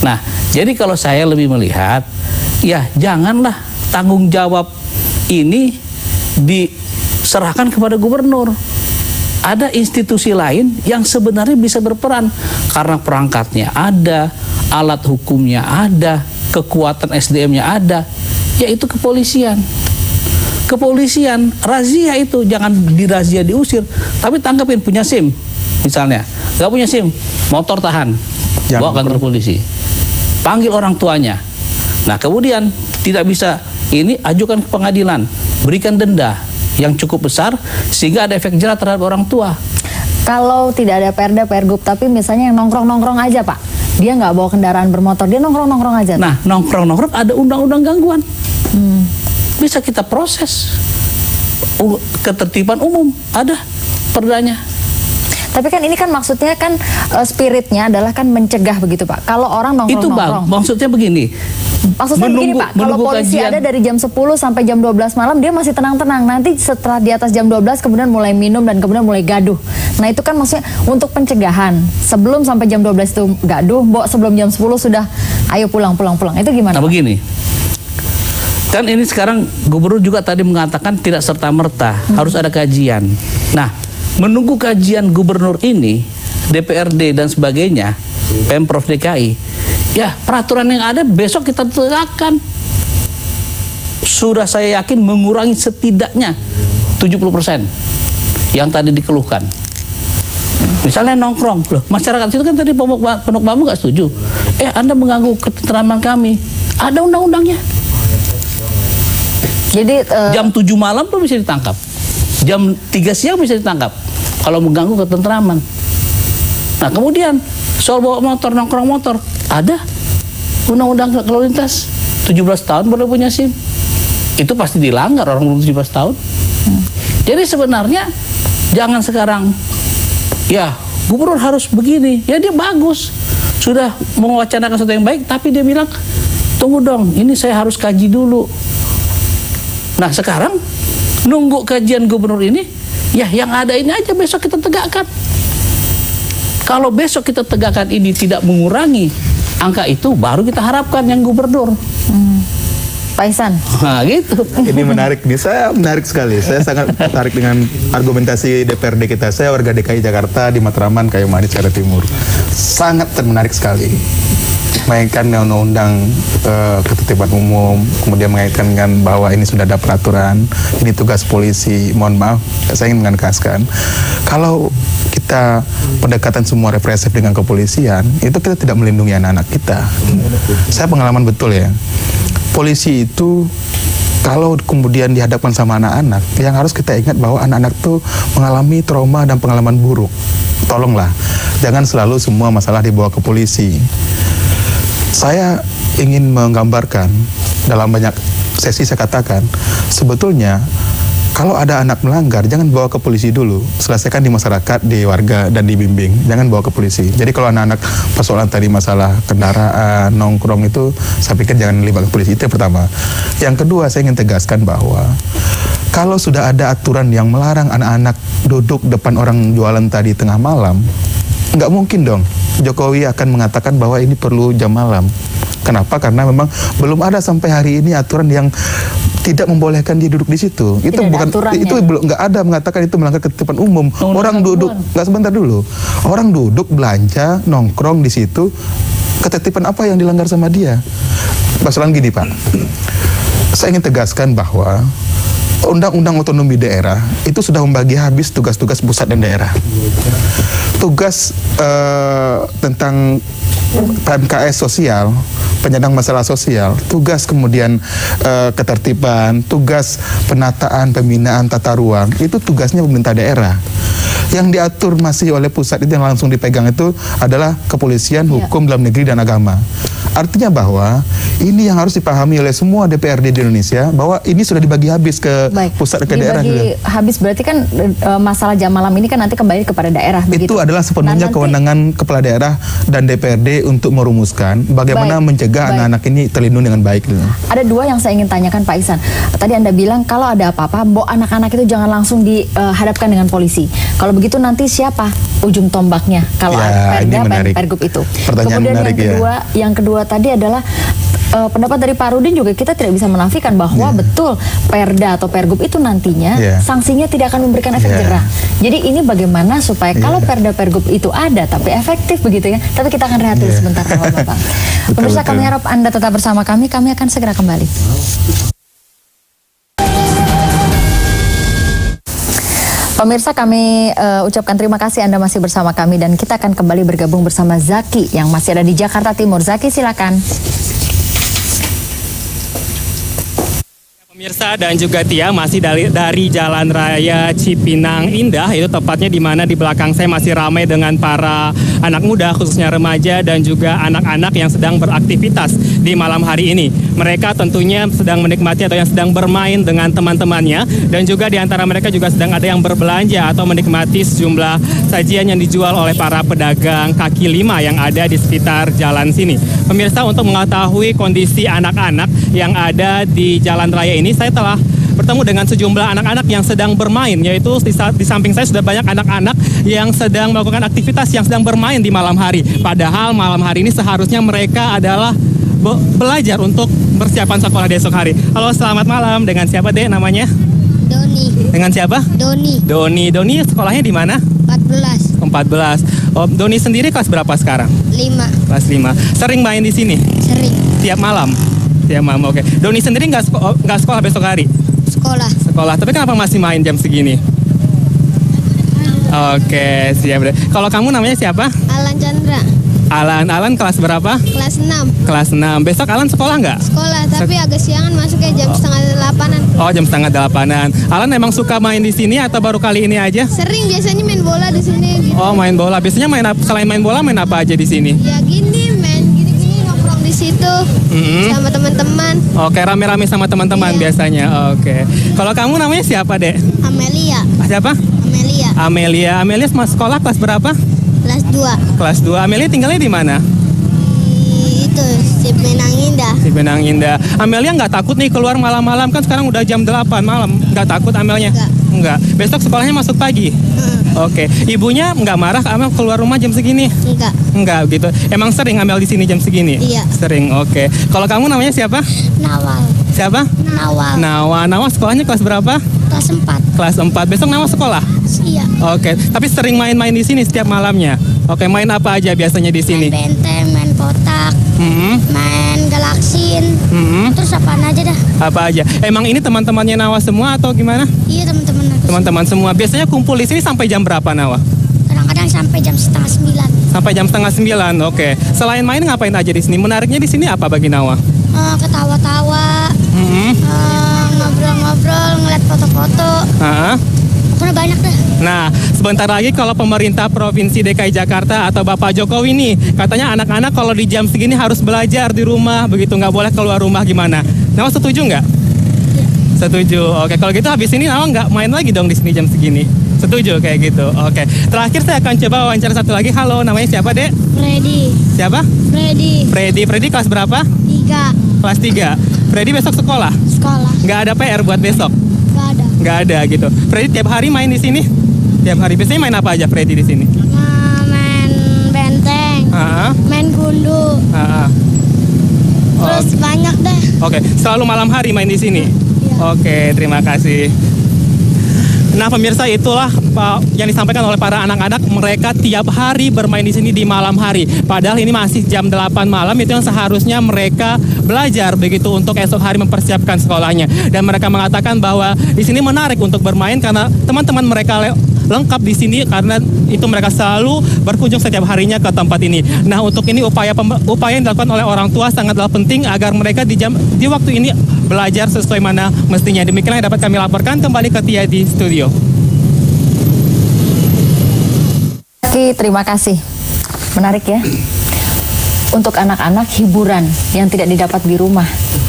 S7: Nah, jadi kalau saya lebih melihat, ya janganlah tanggung jawab ini diserahkan kepada gubernur. Ada institusi lain yang sebenarnya bisa berperan karena perangkatnya ada, alat hukumnya ada, kekuatan SDM-nya ada, yaitu kepolisian. Kepolisian, razia itu jangan dirazia diusir, tapi tangkapin, punya SIM misalnya, nggak punya SIM, motor tahan, bawa kantor polisi, panggil orang tuanya. Nah, kemudian tidak bisa ini, ajukan ke pengadilan, berikan denda yang cukup besar sehingga ada efek jerah terhadap orang tua.
S3: Kalau tidak ada perda, pergub, tapi misalnya yang nongkrong-nongkrong aja, Pak, dia nggak bawa kendaraan bermotor, dia nongkrong-nongkrong aja.
S7: Nah, nongkrong-nongkrong ada undang-undang gangguan, bisa kita proses. Ketertiban umum ada perdanya.
S3: Tapi kan ini kan maksudnya kan spiritnya adalah kan mencegah begitu, Pak. Kalau orang nongkrong-nongkrong.
S7: Itu maksudnya begini.
S3: Maksudnya begini, Pak, kalau polisi ada dari jam 10 sampai jam 12 malam, dia masih tenang-tenang. Nanti setelah di atas jam 12 kemudian mulai minum dan kemudian mulai gaduh. Nah, itu kan maksudnya untuk pencegahan. Sebelum sampai jam 12 itu gaduh, sebelum jam 10 sudah ayo pulang. Itu gimana?
S7: Nah, begini. Kan ini sekarang gubernur juga tadi mengatakan tidak serta-merta, harus ada kajian. Nah, menunggu kajian gubernur ini, DPRD dan sebagainya, Pemprov DKI, ya peraturan yang ada besok kita tegakkan. Sudah saya yakin mengurangi setidaknya 70% yang tadi dikeluhkan. Misalnya nongkrong, loh masyarakat itu kan tadi Pondok Bambu nggak setuju. Anda mengganggu ketentraman kami, ada undang-undangnya.
S3: Jadi
S7: jam 7 malam tuh bisa ditangkap, jam 3 siang bisa ditangkap kalau mengganggu ketentraman. Nah, kemudian soal bawa motor, nongkrong motor, ada undang-undang lalu lintas, 17 tahun boleh punya SIM. Itu pasti dilanggar orang belum 17 tahun. Jadi sebenarnya jangan sekarang, ya gubernur harus begini, ya dia bagus, sudah mewacanakan sesuatu yang baik, tapi dia bilang, tunggu dong, ini saya harus kaji dulu. Nah, sekarang nunggu kajian gubernur ini, ya yang ada ini aja besok kita tegakkan. Kalau besok kita tegakkan ini tidak mengurangi angka itu, baru kita harapkan yang gubernur.
S3: Pak Ihsan.
S6: Nah, gitu. Ini menarik nih, saya menarik sekali. Saya sangat tertarik dengan argumentasi DPRD kita. Saya warga DKI Jakarta di Matraman, Kayu Manis, Jakarta Timur. Sangat menarik sekali. Mengaitkan undang-undang ketertiban umum, kemudian mengaitkan dengan bahwa ini sudah ada peraturan, ini tugas polisi. Mohon maaf, saya ingin menegaskan, kalau kita pendekatan semua represif dengan kepolisian, itu kita tidak melindungi anak-anak kita. Saya pengalaman betul ya, polisi itu kalau kemudian dihadapkan sama anak-anak, yang harus kita ingat bahwa anak-anak itu mengalami trauma dan pengalaman buruk. Tolonglah, jangan selalu semua masalah dibawa ke polisi. Saya ingin menggambarkan, dalam banyak sesi saya katakan, sebetulnya kalau ada anak melanggar, jangan bawa ke polisi dulu. Selesaikan di masyarakat, di warga, dan dibimbing. Jangan bawa ke polisi. Jadi kalau anak-anak persoalan tadi masalah kendaraan, nongkrong itu, saya pikir jangan libatkan polisi. Itu yang pertama. Yang kedua, saya ingin tegaskan bahwa kalau sudah ada aturan yang melarang anak-anak duduk depan orang jualan tadi tengah malam, nggak mungkin dong Jokowi akan mengatakan bahwa ini perlu jam malam. Kenapa? Karena memang belum ada sampai hari ini aturan yang tidak membolehkan dia duduk di situ. Itu bukan, itu belum, nggak ada mengatakan itu melanggar ketertiban umum. Orang duduk, nggak, sebentar dulu. Orang duduk belanja, nongkrong di situ, ketertiban apa yang dilanggar sama dia? Masalah gini, Pak. Saya ingin tegaskan bahwa Undang-Undang Otonomi Daerah itu sudah membagi habis tugas-tugas pusat dan daerah. Tugas tentang PMKS sosial penyandang masalah sosial, tugas kemudian ketertiban, tugas penataan, pembinaan tata ruang, itu tugasnya pemerintah daerah. Yang diatur masih oleh pusat itu yang langsung dipegang itu adalah kepolisian, hukum, dalam negeri, dan agama. Artinya bahwa ini yang harus dipahami oleh semua DPRD di Indonesia, bahwa ini sudah dibagi habis ke pusat, ke daerah.
S3: Dibagi habis berarti kan masalah jam malam ini kan nanti kembali kepada daerah.
S6: Itu
S3: begitu?
S6: adalah sepenuhnya kewenangan kepala daerah dan DPRD untuk merumuskan bagaimana mencegah anak-anak ini terlindungi dengan baik.
S3: Ada dua yang saya ingin tanyakan Pak Ihsan. Tadi Anda bilang kalau ada apa-apa, anak-anak itu jangan langsung dihadapkan dengan polisi. Kalau begitu nanti siapa ujung tombaknya kalau Perda Pergub itu?
S6: Pertanyaan
S3: kemudian
S6: menarik,
S3: yang kedua tadi adalah pendapat dari Pak Rudin juga kita tidak bisa menafikan bahwa betul Perda atau Pergub itu nantinya sanksinya tidak akan memberikan efek jerah. Jadi ini bagaimana supaya kalau Perda Pergub itu ada tapi efektif begitu ya. Tapi kita akan rehat dulu sebentar Bapak. Pemirsa, kami harap Anda tetap bersama kami akan segera kembali. Pemirsa, kami ucapkan terima kasih Anda masih bersama kami dan kita akan kembali bergabung bersama Zaki yang masih ada di Jakarta Timur. Zaki, silakan.
S5: Pemirsa dan juga Tia, masih dari Jalan Raya Cipinang Indah, itu tepatnya di mana di belakang saya masih ramai dengan para anak muda, khususnya remaja dan juga anak-anak yang sedang beraktivitas di malam hari ini. Mereka tentunya sedang menikmati atau yang sedang bermain dengan teman-temannya, dan juga di antara mereka juga sedang ada yang berbelanja atau menikmati sejumlah sajian yang dijual oleh para pedagang kaki lima yang ada di sekitar jalan sini. Pemirsa, untuk mengetahui kondisi anak-anak yang ada di jalan raya ini, saya telah bertemu dengan sejumlah anak-anak yang sedang bermain, yaitu di samping saya sudah banyak anak-anak yang sedang melakukan aktivitas yang sedang bermain di malam hari. Padahal malam hari ini seharusnya mereka adalah belajar untuk persiapan sekolah di esok hari. Halo, selamat malam. Dengan siapa, Dek, namanya?
S8: Doni.
S5: Dengan siapa?
S8: Doni.
S5: Doni sekolahnya di mana?
S8: 14.
S5: 14. Oh, Doni sendiri kelas berapa sekarang?
S8: 5.
S5: Kelas 5. Sering main di sini?
S8: Sering.
S5: Tiap malam? Tiap malam, oke. Doni sendiri nggak sekolah besok hari? Sekolah. Tapi kenapa masih main jam segini? Oke, siap. Kalau kamu namanya siapa?
S8: Alan Chandra.
S5: Alan kelas berapa?
S8: Kelas 6.
S5: Kelas 6. Besok Alan sekolah nggak?
S8: Sekolah, tapi agak siangan masuknya jam setengah 8-an.
S5: Oh, jam setengah 8-an. Alan emang suka main di sini atau baru kali ini aja?
S8: Sering, biasanya main bola di sini. Gitu.
S5: Oh, main bola. Biasanya selain main bola main apa aja di sini?
S8: Ya gini, main gini-gini nongkrong di situ sama teman-teman.
S5: Oke, rame-rame sama teman-teman biasanya. Oke. Kalau kamu namanya siapa, Dek?
S8: Amelia.
S5: Siapa? Amelia. Amelia sekolah kelas berapa?
S8: Kelas 2.
S5: Kelas 2. Amelia tinggalnya di mana?
S8: Itu, Cipinang Indah.
S5: Cipinang Indah. Amelia nggak takut nih keluar malam-malam? Kan sekarang udah jam 8 malam. Nggak takut Amelia? Enggak. Besok sekolahnya masuk pagi? Oke. Ibunya nggak marah Amel keluar rumah jam segini? Enggak gitu. Emang sering Amel di sini jam segini?
S8: Iya.
S5: Sering, oke. Kalau kamu namanya siapa?
S8: Nawal.
S5: Siapa? Nawal sekolahnya kelas berapa?
S8: Kelas 4.
S5: Kelas 4. Besok Nawal sekolah?
S8: Iya.
S5: Oke. Tapi sering main-main di sini setiap malamnya? Oke, main apa aja biasanya di sini?
S8: Main benteng, main kotak, main galaksin, terus apaan aja dah.
S5: Apa aja? Emang ini teman-temannya Nawa semua atau gimana?
S8: Iya, teman-teman aku.
S5: Teman-teman semua. Biasanya kumpul di sini sampai jam berapa, Nawa?
S8: Kadang-kadang sampai jam setengah 9.
S5: Sampai jam setengah 9, oke. Selain main ngapain aja di sini? Menariknya di sini apa bagi Nawa?
S8: Ketawa-tawa, ngobrol-ngobrol, ngeliat foto-foto. Pokoknya banyak dah.
S5: Nah, sebentar lagi kalau pemerintah Provinsi DKI Jakarta atau Bapak Jokowi nih, katanya anak-anak kalau di jam segini harus belajar di rumah, begitu nggak boleh keluar rumah, gimana? Nawa setuju nggak?
S8: Iya.
S5: Setuju. Oke, kalau gitu habis ini Nawa nggak main lagi dong di sini jam segini. Setuju kayak gitu. Oke. Terakhir saya akan coba wawancara satu lagi. Halo, namanya siapa, Dek?
S8: Freddy.
S5: Siapa? Freddy kelas berapa?
S8: 3.
S5: Kelas 3. Freddy besok sekolah?
S8: Sekolah.
S5: Nggak ada PR buat besok? Nggak ada gitu. Freddy tiap hari main di sini? Tiap hari. Biasanya main apa aja Freddy di sini?
S8: Main benteng. Main gundu. Terus banyak deh.
S5: Oke, selalu malam hari main di sini?
S8: Iya.
S5: Oke, terima kasih. Nah, pemirsa, itulah yang disampaikan oleh para anak-anak. Mereka tiap hari bermain di sini di malam hari. Padahal ini masih jam 8 malam, itu yang seharusnya mereka belajar begitu untuk esok hari mempersiapkan sekolahnya. Dan mereka mengatakan bahwa di sini menarik untuk bermain karena teman-teman mereka lengkap di sini karena itu mereka selalu berkunjung setiap harinya ke tempat ini. Nah, untuk ini upaya yang dilakukan oleh orang tua sangatlah penting agar mereka di waktu ini belajar sesuai mana mestinya. Demikianlah yang dapat kami laporkan. Kembali ke Tia di studio.
S3: Terima kasih. Menarik ya. Untuk anak-anak hiburan yang tidak didapat di rumah,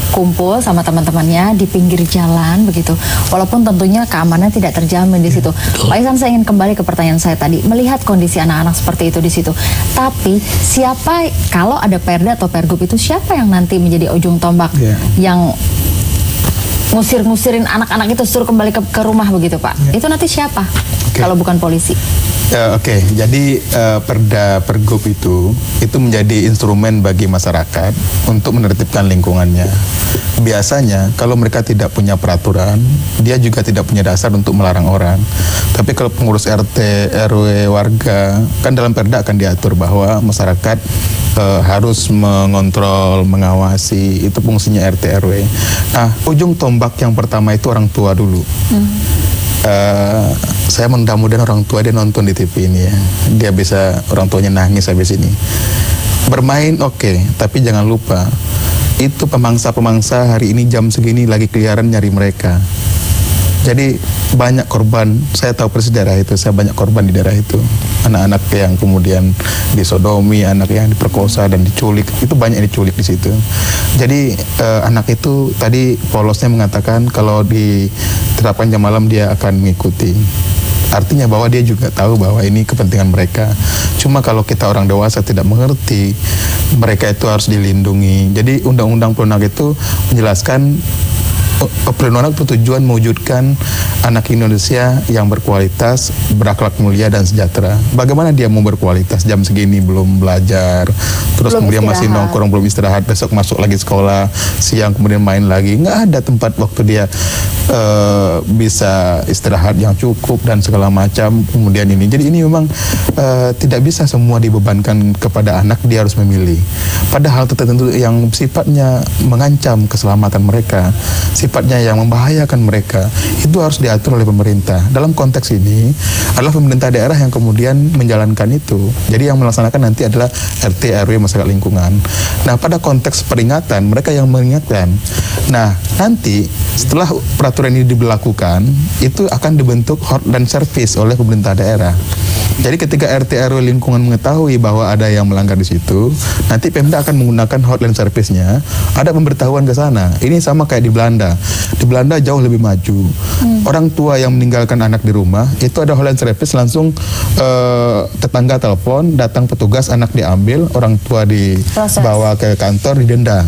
S3: kumpul sama teman-temannya di pinggir jalan begitu. Walaupun tentunya keamanan tidak terjamin di situ. Pak Ihsan, saya ingin kembali ke pertanyaan saya tadi. Melihat kondisi anak-anak seperti itu di situ. Tapi siapa, kalau ada Perda atau Pergub itu, siapa yang nanti menjadi ujung tombak yang ngusir-ngusirin anak-anak itu suruh kembali ke rumah begitu, Pak? Itu nanti siapa? Kalau bukan polisi?
S6: Jadi Perda Pergub itu menjadi instrumen bagi masyarakat untuk menertibkan lingkungannya. Biasanya kalau mereka tidak punya peraturan, dia juga tidak punya dasar untuk melarang orang. Tapi kalau pengurus RT, RW, warga, kan dalam Perda akan diatur bahwa masyarakat harus mengontrol, mengawasi, itu fungsinya RT, RW. Nah, ujung tombak yang pertama itu orang tua dulu. Saya mudah-mudahan orang tua dia nonton di TV ini ya. Dia bisa, orang tuanya nangis habis ini. Bermain oke, tapi jangan lupa itu pemangsa-pemangsa hari ini jam segini lagi keliaran nyari mereka. Jadi banyak korban, saya tahu persis daerah itu, saya banyak korban di daerah itu. Anak-anak yang kemudian disodomi, anak yang diperkosa dan diculik, itu banyak yang diculik di situ. Jadi anak itu tadi polosnya mengatakan kalau diterapkan jam malam dia akan mengikuti. Artinya bahwa dia juga tahu bahwa ini kepentingan mereka. Cuma kalau kita orang dewasa tidak mengerti, mereka itu harus dilindungi. Jadi Undang-Undang Perlindungan itu menjelaskan perlindungan bertujuan mewujudkan anak Indonesia yang berkualitas, berakhlak mulia dan sejahtera. Bagaimana dia mau berkualitas jam segini belum belajar, terus belum kemudian istirahat, masih nongkrong, belum istirahat, besok masuk lagi sekolah, siang kemudian main lagi, nggak ada tempat waktu dia bisa istirahat yang cukup dan segala macam. Kemudian ini, jadi ini memang tidak bisa semua dibebankan kepada anak, dia harus memilih. Padahal tertentu yang sifatnya mengancam keselamatan mereka, sifatnya yang membahayakan mereka, itu harus diatur oleh pemerintah. Dalam konteks ini adalah pemerintah daerah yang kemudian menjalankan itu. Jadi yang melaksanakan nanti adalah RT, RW, masyarakat lingkungan. Nah, pada konteks peringatan, mereka yang mengingatkan. Nah, nanti setelah peraturan ini diberlakukan, itu akan dibentuk hotline service oleh pemerintah daerah. Jadi ketika RT, RW lingkungan mengetahui bahwa ada yang melanggar di situ, nanti Pemda akan menggunakan hotline service-nya, ada pemberitahuan ke sana. Ini sama kayak di Belanda. Di Belanda jauh lebih maju. Orang tua yang meninggalkan anak di rumah, itu ada hotline service, langsung tetangga telepon, datang petugas, anak diambil, orang tua dibawa ke kantor, didenda.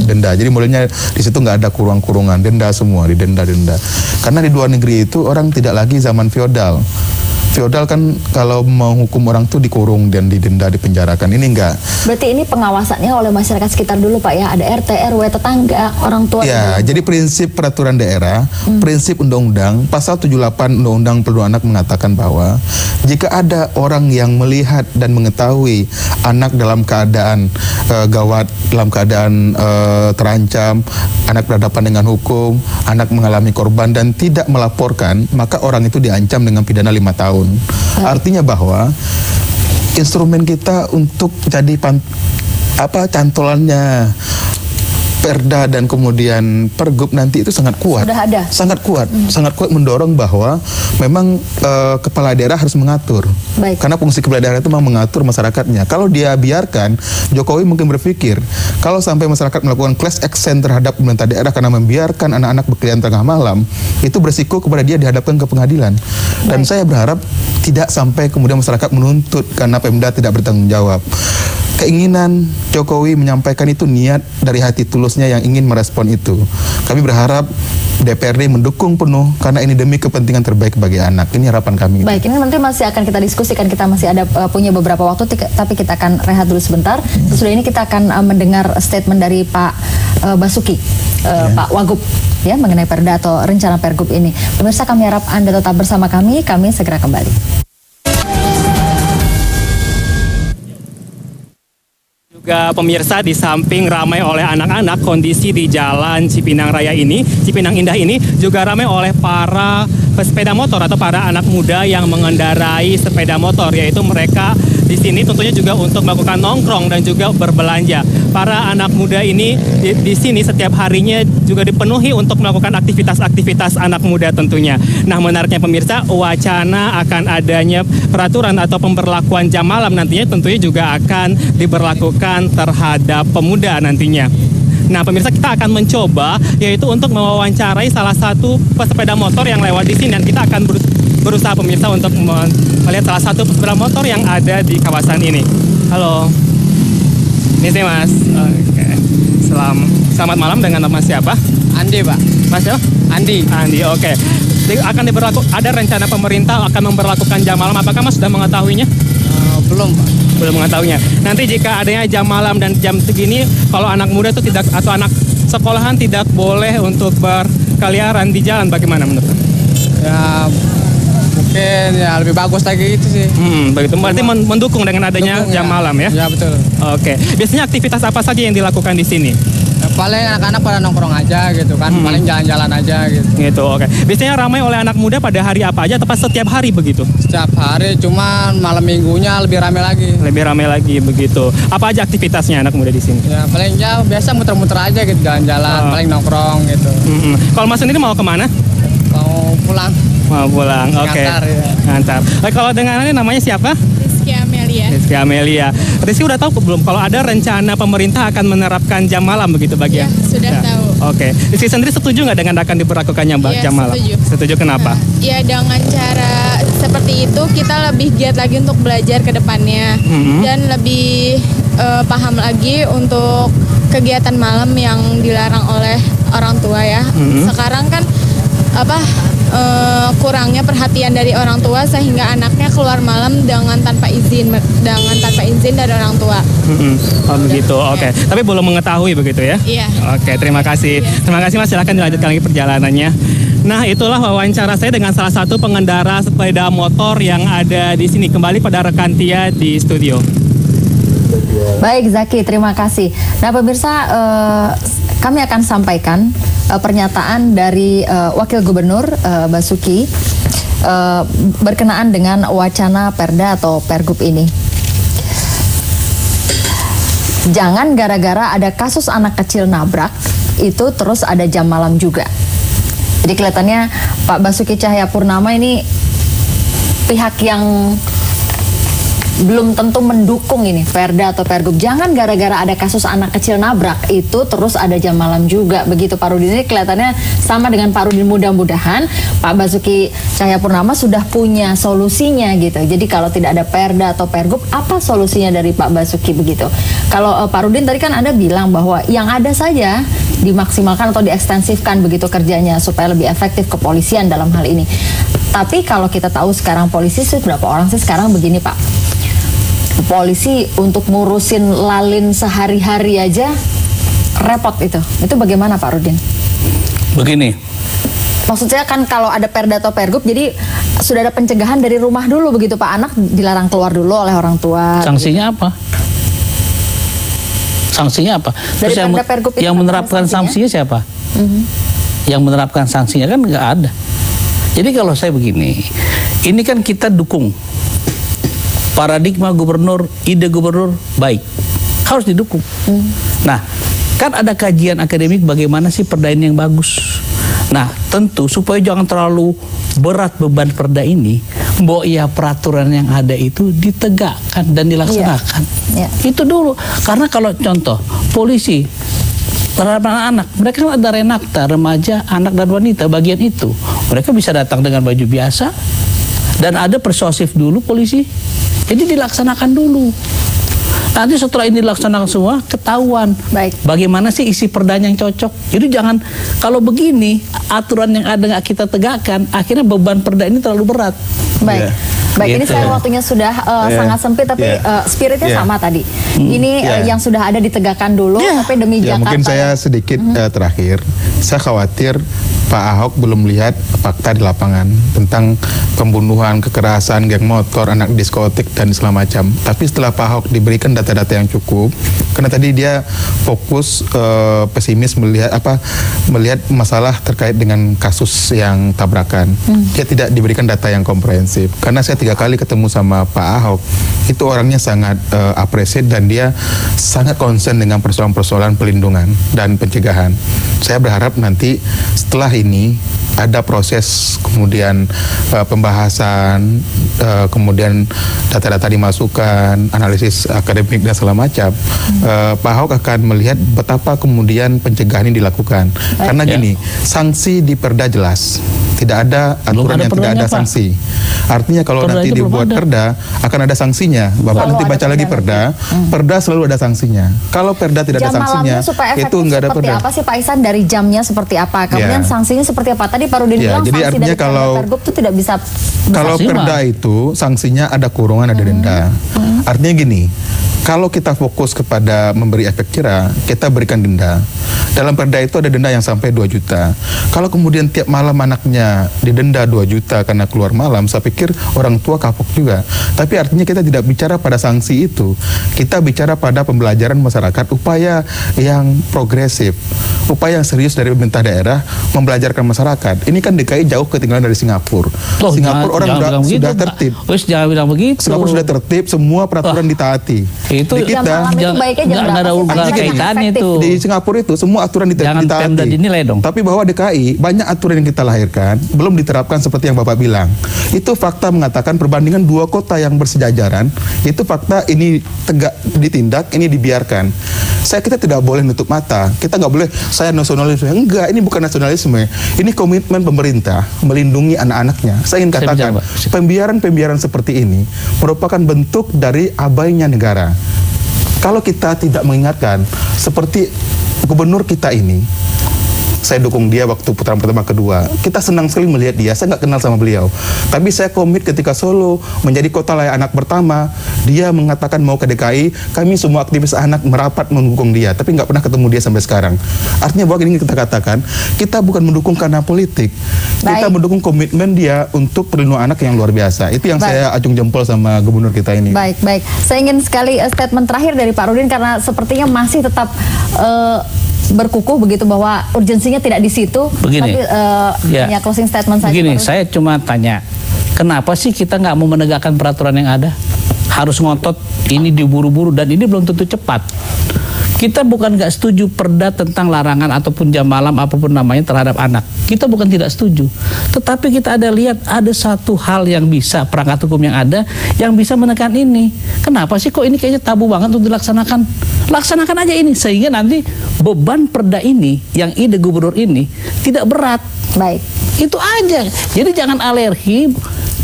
S6: Denda. Jadi modelnya di situ nggak ada kurung-kurungan, denda semua, didenda. Karena di luar negeri itu orang tidak lagi zaman feodal. Feodal kan kalau mau hukum orang tuh dikurung dan didenda, dipenjarakan. Ini enggak. Berarti ini pengawasannya oleh masyarakat sekitar dulu, Pak ya? Ada RT, RW, tetangga, orang tua. Ya, jadi prinsip peraturan daerah, prinsip undang-undang, pasal 78 Undang-Undang Perlindungan Anak mengatakan bahwa jika ada orang yang melihat dan mengetahui anak dalam keadaan gawat, dalam keadaan terancam, anak berhadapan dengan hukum, anak mengalami korban dan tidak melaporkan, maka orang itu diancam dengan pidana 5 tahun. Artinya bahwa instrumen kita untuk jadi cantolannya Perda dan kemudian Pergub nanti itu sangat kuat. Sudah ada. Sangat kuat mendorong bahwa memang kepala daerah harus mengatur. Baik. Karena fungsi kepala daerah itu memang mengatur masyarakatnya. Kalau dia biarkan, Jokowi mungkin berpikir kalau sampai masyarakat melakukan class action terhadap pemerintah daerah karena membiarkan anak-anak berkeliaran tengah malam, itu berisiko kepada dia dihadapkan ke pengadilan. Dan saya berharap tidak sampai kemudian masyarakat menuntut karena Pemda tidak bertanggung jawab. Keinginan Jokowi menyampaikan itu niat dari hati tulusnya yang ingin merespon itu. Kami berharap DPRD mendukung penuh karena ini demi kepentingan terbaik bagi anak. Ini harapan kami. Baik, ini nanti masih akan kita diskusikan. Kita masih ada punya beberapa waktu, tapi kita akan rehat dulu sebentar. Sesudah ini kita akan mendengar statement dari Pak Basuki, Pak Wagub, ya, mengenai Perda atau rencana Pergub ini. Pemirsa, kami harap Anda tetap bersama kami segera kembali.
S5: Juga pemirsa, di samping ramai oleh anak-anak, kondisi di Jalan Cipinang Raya ini, Cipinang Indah ini juga ramai oleh para pesepeda motor atau para anak muda yang mengendarai sepeda motor, yaitu mereka di sini tentunya juga untuk melakukan nongkrong dan juga berbelanja. Para anak muda ini di sini setiap harinya juga dipenuhi untuk melakukan aktivitas-aktivitas anak muda tentunya. Nah, menariknya pemirsa, wacana akan adanya peraturan atau pemberlakuan jam malam nantinya tentunya juga akan diberlakukan terhadap pemuda nantinya. Nah, pemirsa, kita akan mencoba yaitu untuk mewawancarai salah satu pesepeda motor yang lewat di sini, dan kita akan berusaha pemirsa untuk melihat salah satu pesepeda motor yang ada di kawasan ini. Halo, ini sih Mas. Oke. Selamat malam, dengan nama siapa?
S9: Andi, Pak.
S5: Mas ya?
S9: Andi,
S5: oke. Ada rencana pemerintah akan memberlakukan jam malam. Apakah Mas sudah mengetahuinya?
S9: Belum, Pak.
S5: Belum mengetahuinya. Nanti jika adanya jam malam dan jam segini, kalau anak muda itu tidak, atau anak sekolahan tidak boleh untuk berkeliaran di jalan, bagaimana menurut Anda?
S9: Ya mungkin ya lebih bagus lagi gitu sih.
S5: Begitu. Berarti mendukung dengan adanya jam malam ya?
S9: Ya betul.
S5: Oke. Biasanya aktivitas apa saja yang dilakukan di sini?
S9: Ya, paling anak-anak pada nongkrong aja gitu kan, paling jalan-jalan aja gitu.
S5: Gitu, oke. Biasanya ramai oleh anak muda pada hari apa aja, tepat setiap hari begitu?
S9: Setiap hari, cuman malam minggunya lebih ramai lagi.
S5: Lebih ramai lagi begitu. Apa aja aktivitasnya anak muda di sini?
S9: Ya paling biasa muter-muter aja gitu, jalan-jalan, paling nongkrong gitu.
S5: Kalau Mas sendiri mau kemana?
S9: Mau pulang.
S5: Mau pulang, oke.
S9: Ngantar, ya.
S5: Ngantar. Kalau dengan ini namanya siapa? Rizky Amelia. Rizky udah tahu belum kalau ada rencana pemerintah akan menerapkan jam malam begitu bagi ya?
S10: Sudah tahu.
S5: Oke. Rizky sendiri setuju nggak dengan akan diberlakukannya jam malam? Setuju. Kenapa?
S10: Ya dengan cara seperti itu kita lebih giat lagi untuk belajar ke depannya dan lebih paham lagi untuk kegiatan malam yang dilarang oleh orang tua ya. Sekarang kan kurangnya perhatian dari orang tua sehingga anaknya keluar malam dengan tanpa izin dari orang tua.
S5: Oh begitu, oke. Tapi belum mengetahui begitu ya?
S10: Iya.
S5: Oke, terima kasih. Terima kasih Mas, silakan dilanjutkan lagi perjalanannya. Nah, itulah wawancara saya dengan salah satu pengendara sepeda motor yang ada di sini. Kembali pada rekan Tia di studio.
S3: Baik Zaki, terima kasih. Nah pemirsa, kami akan sampaikan pernyataan dari Wakil Gubernur Basuki berkenaan dengan wacana Perda atau Pergub ini. Jangan gara-gara ada kasus anak kecil nabrak, itu terus ada jam malam juga. Jadi kelihatannya Pak Basuki Cahayapurnama ini pihak yang belum tentu mendukung ini Perda atau Pergub. Jangan gara-gara ada kasus anak kecil nabrak itu terus ada jam malam juga. Begitu Pak Rudin, ini kelihatannya sama dengan Pak Rudin. Mudah-mudahan Pak Basuki Cahayapurnama sudah punya solusinya gitu. Jadi kalau tidak ada Perda atau Pergub, apa solusinya dari Pak Basuki begitu? Kalau Pak Rudin tadi kan Anda bilang bahwa yang ada saja dimaksimalkan atau diekstensifkan begitu kerjanya supaya lebih efektif kepolisian dalam hal ini. Tapi kalau kita tahu sekarang polisi berapa orang sih sekarang begini Pak? Polisi untuk ngurusin lalin sehari-hari aja repot itu. Itu bagaimana Pak Rudin?
S7: Begini.
S3: Maksud saya kan kalau ada Perda atau Pergub, jadi sudah ada pencegahan dari rumah dulu begitu Pak. Anak dilarang keluar dulu oleh orang tua.
S7: Sanksinya apa? Sanksinya apa?
S3: Dari
S7: Terus
S3: Perda Pergub itu
S7: yang menerapkan sanksinya siapa? Yang menerapkan sanksinya kan nggak ada. Jadi kalau saya begini, ini kan kita dukung paradigma gubernur, ide gubernur baik, harus didukung. Nah, kan ada kajian akademik bagaimana sih perda ini yang bagus. Nah, tentu supaya jangan terlalu berat beban perda ini, bahwa ya peraturan yang ada itu ditegakkan dan dilaksanakan. Itu dulu. Karena kalau contoh polisi terhadap anak-anak, mereka kan ada renakta, remaja, anak dan wanita, bagian itu. Mereka bisa datang dengan baju biasa dan ada persuasif dulu polisi. Jadi dilaksanakan dulu. Nanti setelah ini dilaksanakan semua, ketahuan bagaimana sih isi perdanya yang cocok. Jadi jangan, kalau begini, aturan yang ada nggak kita tegakkan, akhirnya beban perda ini terlalu berat.
S3: Baik. Baik, ini saya waktunya sudah sangat sempit, tapi spiritnya sama tadi. Ini yang sudah ada ditegakkan dulu, tapi demi Jakarta.
S6: Mungkin saya sedikit terakhir, saya khawatir Pak Ahok belum melihat fakta di lapangan tentang pembunuhan, kekerasan, geng motor, anak diskotik, dan segala macam. Tapi setelah Pak Ahok diberikan data-data yang cukup, Karena tadi dia fokus pesimis melihat masalah terkait dengan kasus yang tabrakan. Dia tidak diberikan data yang komprehensif. Karena saya 3 kali ketemu sama Pak Ahok, itu orangnya sangat appreciate dan dia sangat concern dengan persoalan-persoalan pelindungan dan pencegahan. Saya berharap nanti setelah ini ada proses kemudian pembahasan, kemudian data-data dimasukkan, analisis akademik dan segala macam. Pak Ahok akan melihat betapa kemudian pencegahan ini dilakukan. Karena gini, sanksi di Perda jelas. Tidak ada aturan yang tidak ada sanksi. Artinya kalau nanti dibuat Perda akan ada sanksinya. Bapak nanti baca lagi Perda, Perda selalu ada sanksinya. Kalau Perda tidak ada sanksinya, itu enggak ada Perda.
S3: Apa sih Pak Ihsan, dari jamnya seperti apa? Kemudian sanksinya seperti apa? Tadi Pak Rudin bilang
S6: jadi
S3: sanksi
S6: artinya
S3: dari
S6: kalau
S3: Pergub itu tidak bisa.
S6: Kalau Perda itu sanksinya ada kurungan, ada denda. Artinya gini, kalau kita fokus kepada memberi efek jera, kita berikan denda. Dalam Perda itu ada denda yang sampai 2 juta. Kalau kemudian tiap malam anaknya didenda 2 juta karena keluar malam, saya pikir orang tua kapok juga. Tapi artinya kita tidak bicara pada sanksi itu. Kita bicara pada pembelajaran masyarakat, upaya yang progresif, upaya yang serius dari pemerintah daerah membelajarkan masyarakat. Ini kan DKI jauh ketinggalan dari Singapura. Singapura orang sudah tertib.
S7: Jangan bilang begitu.
S6: Singapura sudah tertib, semua peraturan ditaati.
S7: Itu
S6: di kita
S7: nggak ada kaitannya itu.
S6: Di Singapura itu semua aturan ditaati. Tapi bahwa DKI banyak aturan yang kita lahirkan belum diterapkan seperti yang Bapak bilang. Itu fakta mengatakan perbandingan 2 kota yang bersejajaran, itu fakta ini tegak ditindak, ini dibiarkan. Kita tidak boleh nutup mata. Kita nggak boleh saya nasionalisme. Enggak, ini bukan nasionalisme. Ini komitmen pemerintah melindungi anak-anaknya. Saya ingin katakan, pembiaran seperti ini merupakan bentuk dari abainya negara. Kalau kita tidak mengingatkan, seperti gubernur kita ini, saya dukung dia waktu putaran pertama kedua. Kita senang sekali melihat dia. Saya nggak kenal sama beliau, tapi saya komit ketika Solo menjadi kota layak anak pertama, dia mengatakan mau ke DKI. Kami semua aktivis anak merapat mendukung dia, tapi nggak pernah ketemu dia sampai sekarang. Artinya bahwa ini kita katakan, kita bukan mendukung karena politik. Kita mendukung komitmen dia untuk perlindungan anak yang luar biasa. Itu yang saya acung jempol sama gubernur kita ini. Baik.
S3: Saya ingin sekali statement terakhir dari Pak Rudin, karena sepertinya masih tetap berkukuh begitu bahwa urgensinya tidak di situ.
S7: Begini,
S3: tapi ya closing statement saja.
S7: Begini, saya cuma tanya, kenapa sih kita nggak mau menegakkan peraturan yang ada? Harus ngotot, ini diburu-buru dan ini belum tentu cepat. Kita bukan nggak setuju Perda tentang larangan ataupun jam malam apapun namanya terhadap anak. Kita bukan tidak setuju. Tetapi kita ada lihat ada satu hal yang bisa, perangkat hukum yang ada yang bisa menekan ini. Kenapa sih kok ini kayaknya tabu banget untuk dilaksanakan? Laksanakan aja ini sehingga nanti beban Perda ini yang ide gubernur ini tidak berat. Itu aja. Jadi jangan alergi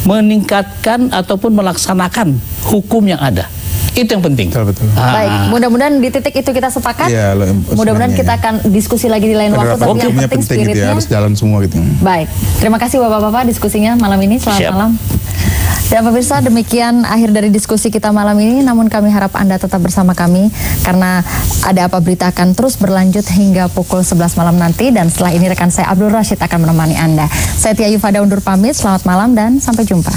S7: meningkatkan ataupun melaksanakan hukum yang ada. Itu yang penting.
S6: Betul.
S3: Baik, mudah-mudahan di titik itu kita sepakat. Mudah-mudahan kita akan diskusi lagi di lain waktu. Tapi yang penting spiritnya
S6: harus jalan semua gitu.
S3: Baik, terima kasih Bapak-Bapak diskusinya malam ini. Selamat malam. Dan pemirsa, demikian akhir dari diskusi kita malam ini. Namun kami harap Anda tetap bersama kami, karena Ada Apa Berita akan terus berlanjut hingga pukul 11 malam nanti. Dan setelah ini rekan saya Abdul Rashid akan menemani Anda. Saya Tia Yufada undur pamit, selamat malam dan sampai jumpa.